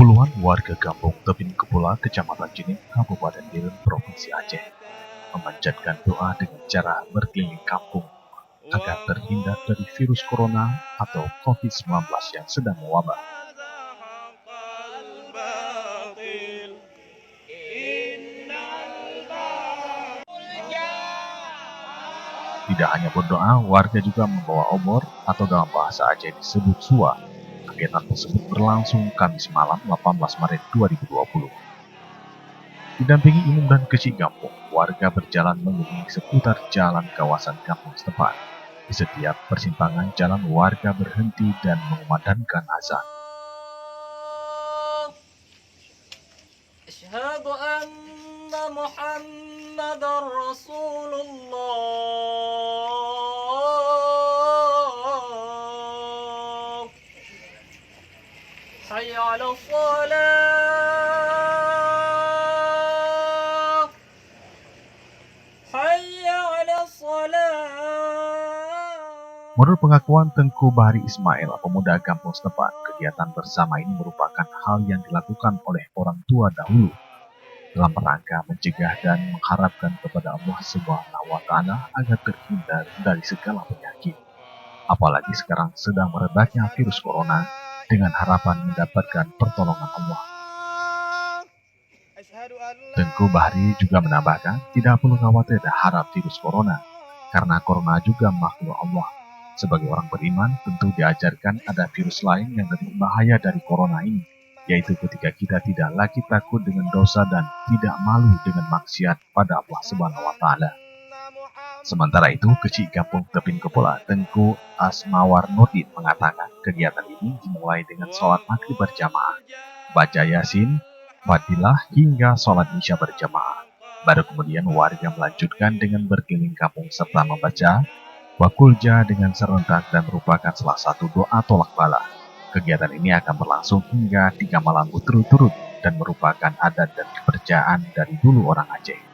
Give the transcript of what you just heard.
Puluhan warga kampung Tebing Kepula, Kecamatan Jining, Kabupaten Biren, Provinsi Aceh, memanjatkan doa dengan cara berkeliling kampung agar terhindar dari virus corona atau COVID-19 yang sedang mewabah. Tidak hanya berdoa, warga juga membawa obor atau dalam bahasa Aceh disebut sua. Kegiatan tersebut berlangsung Kamis malam 18 Maret 2020. Didampingi imam dan kecik kampung, warga berjalan mengelilingi seputar jalan kawasan kampung setempat. Di setiap persimpangan jalan, warga berhenti dan mengumandangkan azan. Asyhadu anna Muhammadar Rasulullah. Hayya 'alas shalah. Hayya 'alas shalah. Menurut pengakuan Tengku Bahri Ismail, pemuda kampung setempat, kegiatan bersama ini merupakan hal yang dilakukan oleh orang tua dahulu dalam rangka mencegah dan mengharapkan kepada Allah Subhanahu wa Ta'ala agar terhindar dari segala penyakit. Apalagi sekarang sedang merebaknya virus corona dengan harapan mendapatkan pertolongan Allah. Tengku Bahri juga menambahkan tidak perlu khawatir terhadap virus corona, karena corona juga makhluk Allah. Sebagai orang beriman, tentu diajarkan ada virus lain yang lebih bahaya dari corona ini, yaitu ketika kita tidak lagi takut dengan dosa dan tidak malu dengan maksiat pada Allah Subhanahu wa Ta'ala. Sementara itu, kecik kampung Tebing Kepula, Tengku Asmawar Nurdin mengatakan kegiatan ini dimulai dengan sholat maghrib berjamaah, baca yasin, fadilah hingga sholat isya berjamaah. Baru kemudian warga melanjutkan dengan berkeliling kampung serta membaca Wakulja dengan serentak dan merupakan salah satu doa tolak bala. Kegiatan ini akan berlangsung hingga 3 malam berturut-turut dan merupakan adat dan kepercayaan dari dulu orang Aceh.